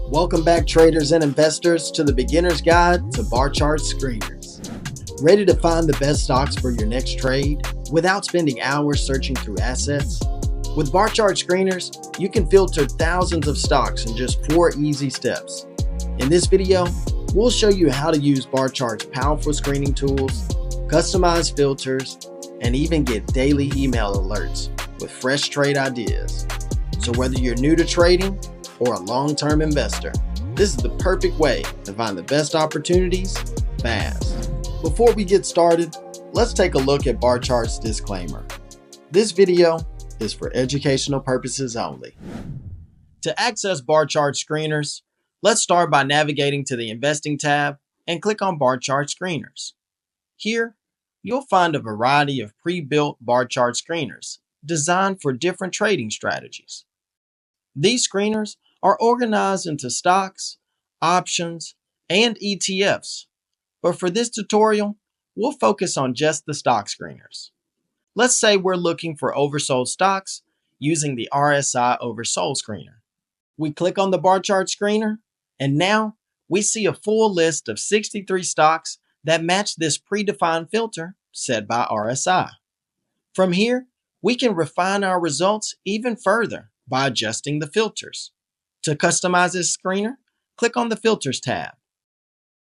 Welcome back, traders and investors, to the Beginner's Guide to Barchart Screeners. Ready to find the best stocks for your next trade without spending hours searching through assets? With Barchart Screeners, you can filter thousands of stocks in just 4 easy steps. In this video, we'll show you how to use Barchart's powerful screening tools, customize filters, and even get daily email alerts with fresh trade ideas. So whether you're new to trading or a long-term investor, this is the perfect way to find the best opportunities fast. Before we get started, let's take a look at Barchart's disclaimer. This video is for educational purposes only. To access Barchart Screeners, let's start by navigating to the Investing tab and click on Barchart Screeners. Here, you'll find a variety of pre-built Barchart Screeners designed for different trading strategies. These screeners are organized into stocks, options, and ETFs. But for this tutorial, we'll focus on just the stock screeners. Let's say we're looking for oversold stocks using the RSI oversold screener. We click on the Barchart screener, and now we see a full list of 63 stocks that match this predefined filter set by RSI. From here, we can refine our results even further by adjusting the filters. To customize this screener, click on the Filters tab.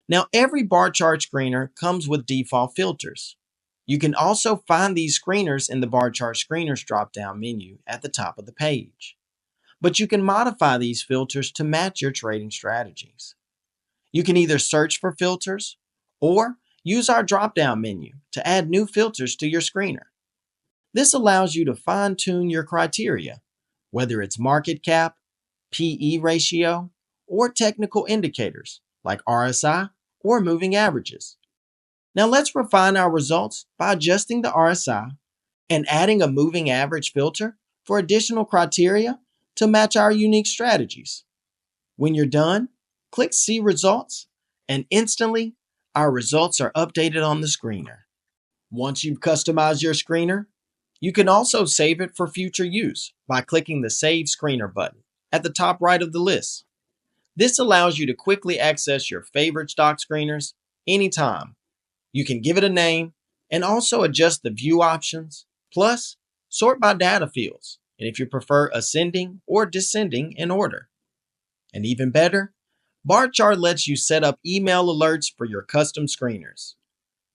Now, every Barchart screener comes with default filters. You can also find these screeners in the Barchart Screeners drop-down menu at the top of the page. But you can modify these filters to match your trading strategies. You can either search for filters or use our drop-down menu to add new filters to your screener. This allows you to fine-tune your criteria, whether it's market cap, PE ratio, or technical indicators like RSI or moving averages. Now let's refine our results by adjusting the RSI and adding a moving average filter for additional criteria to match our unique strategies. When you're done, click See Results, and instantly our results are updated on the screener. Once you've customized your screener, you can also save it for future use by clicking the Save Screener button at the top right of the list. This allows you to quickly access your favorite stock screeners anytime. You can give it a name and also adjust the view options, plus sort by data fields, and if you prefer ascending or descending in order. And even better, Barchart lets you set up email alerts for your custom screeners.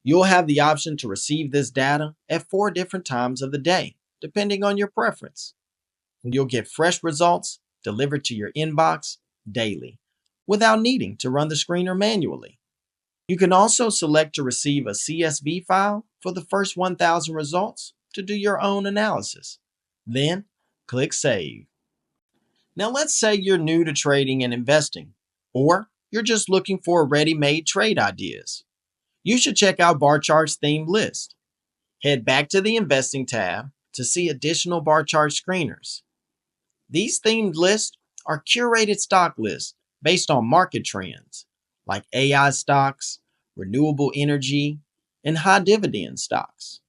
You'll have the option to receive this data at 4 different times of the day, depending on your preference. You'll get fresh results delivered to your inbox daily, without needing to run the screener manually. You can also select to receive a CSV file for the first 1,000 results to do your own analysis. Then, click Save. Now let's say you're new to trading and investing, or you're just looking for ready-made trade ideas. You should check out Barchart's themed list. Head back to the Investing tab to see additional Barchart screeners. These themed lists are curated stock lists based on market trends, like AI stocks, renewable energy, and high dividend stocks.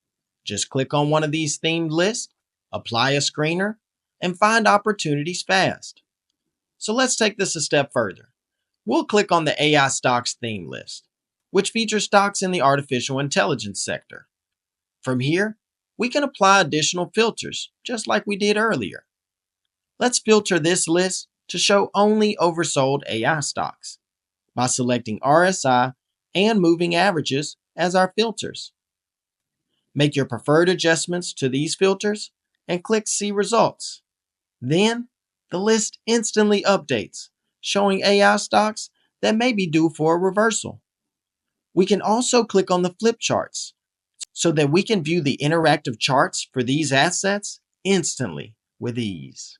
Just click on one of these themed lists, apply a screener, and find opportunities fast. So let's take this a step further. We'll click on the AI stocks theme list, which features stocks in the artificial intelligence sector. From here, we can apply additional filters, just like we did earlier. Let's filter this list to show only oversold AI stocks by selecting RSI and moving averages as our filters. Make your preferred adjustments to these filters and click See Results. Then, the list instantly updates, showing AI stocks that may be due for a reversal. We can also click on the flip charts so that we can view the interactive charts for these assets instantly with ease.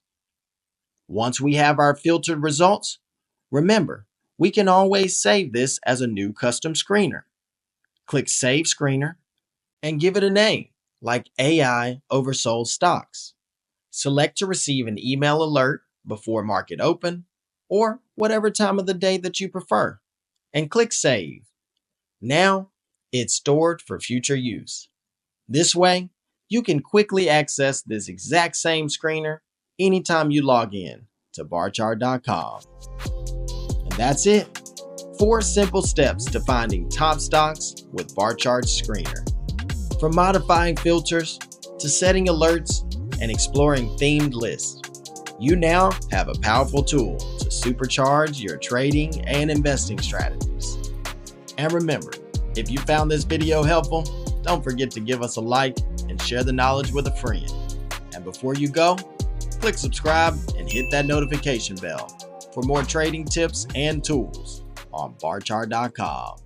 Once we have our filtered results, remember, we can always save this as a new custom screener. Click Save Screener and give it a name like AI Oversold Stocks. Select to receive an email alert before market open or whatever time of the day that you prefer, and click Save. Now, it's stored for future use. This way, you can quickly access this exact same screener anytime you log in to Barchart.com. And that's it. 4 simple steps to finding top stocks with Barchart Screener. From modifying filters to setting alerts and exploring themed lists, you now have a powerful tool to supercharge your trading and investing strategies. And remember, if you found this video helpful, don't forget to give us a like and share the knowledge with a friend. And before you go, click subscribe and hit that notification bell for more trading tips and tools on Barchart.com.